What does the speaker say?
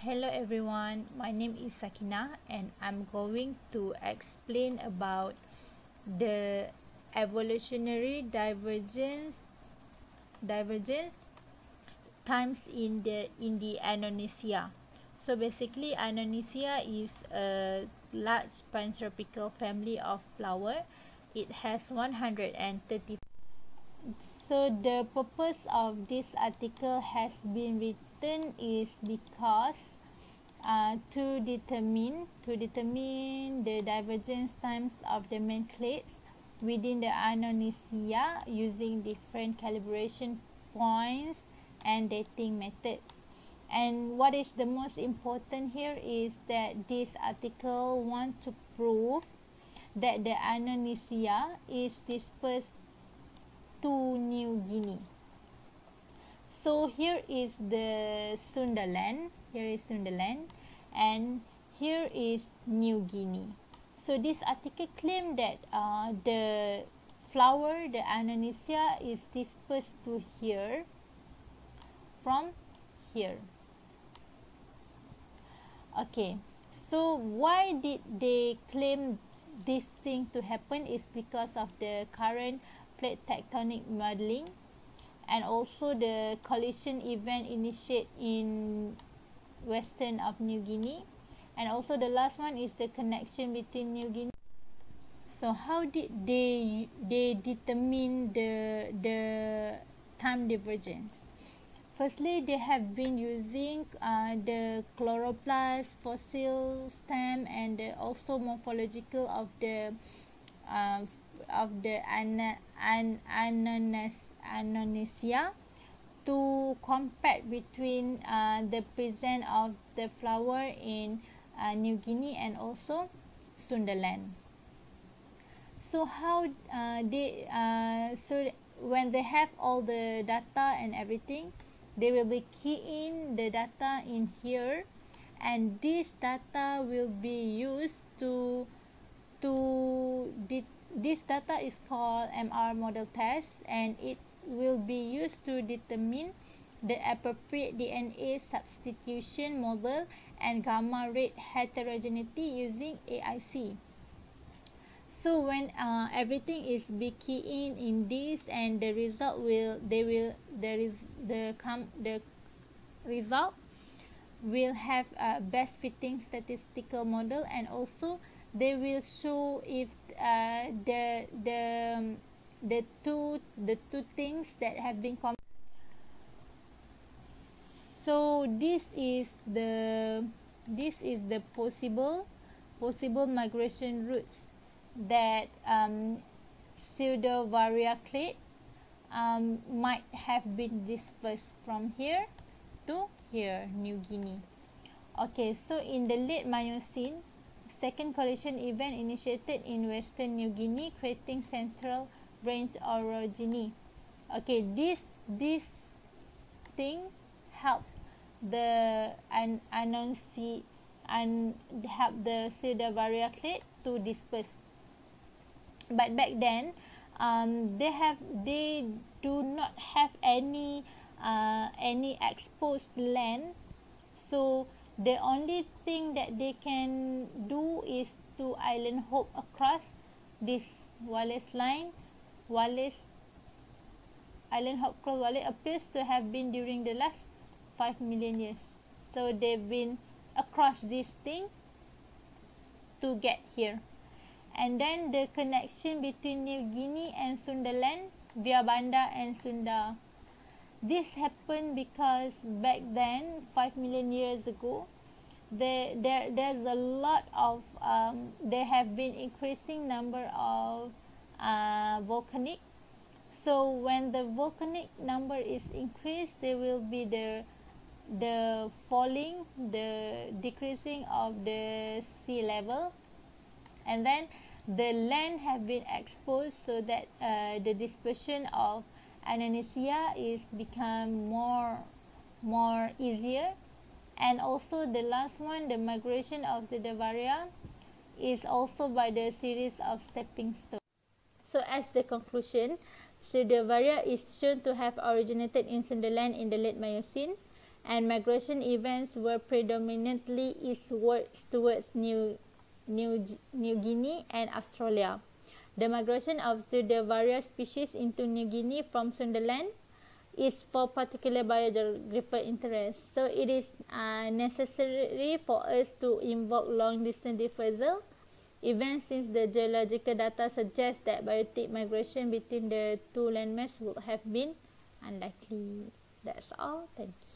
Hello everyone, my name is Sakina and I'm going to explain about the evolutionary divergence times in the Annonaceae. So basically Annonaceae is a large pantropical family of flower. It has 130. So the purpose of this article has been written is because to determine the divergence times of the main clades within the Annonaceae using different calibration points and dating methods. And what is the most important here is that this article wants to prove that the Annonaceae is dispersed to New Guinea. So here is the Sundaland, and here is New Guinea. So this article claimed that the flower, the Annonaceae, is dispersed to here from here. Okay, so why did they claim this thing to happen is because of the current plate tectonic modeling and also the collision event initiated in western of New Guinea, and also the last one is the connection between New Guinea. So how did they determine the time divergence? Firstly, they have been using the chloroplast, fossil stem, and also morphological of the Annonaceae to compare between the presence of the flower in New Guinea and also Sundaland. So how so when they have all the data and everything, they will be keying the data in here, and this data will be used this data is called MR model test, and it will be used to determine the appropriate DNA substitution model and gamma ray heterogeneity using AIC. So when everything is be keying in this, and the result the result will have a best fitting statistical model, and also they will show if the two things that have been so this is the possible migration routes that pseudovaria clade might have been dispersed from here to here, New Guinea. Okay, so in the late Miocene, second collision event initiated in western New Guinea, creating central range orogeny. Okay, this thing helped the Annonaceae and help the pseudovaria clade to disperse. But back then, they do not have any exposed land, so the only thing that they can do is to island hop across this Wallace line. Island hop cross Wallace appears to have been during the last 5 million years. So they've been across this thing to get here. And then the connection between New Guinea and Sundaland via Banda and Sunda. This happened because back then, 5 million years ago, there's a lot of there have been increasing number of volcanic. So when the volcanic number is increased, there will be the decreasing of the sea level, and then the land have been exposed, so that the dispersion of Annonaceae is become more easier. And also the last one, the migration of Pseudovaria, is also by the series of stepping stones. So as the conclusion, Pseudovaria is shown to have originated in Sundaland in the late Miocene, and migration events were predominantly eastwards towards New Guinea and Australia. The migration of the various species into New Guinea from Sunderland is for particular biographical interest. So it is necessary for us to invoke long-distance diffusal events, since the geological data suggests that biotic migration between the two landmasses would have been unlikely. That's all. Thank you.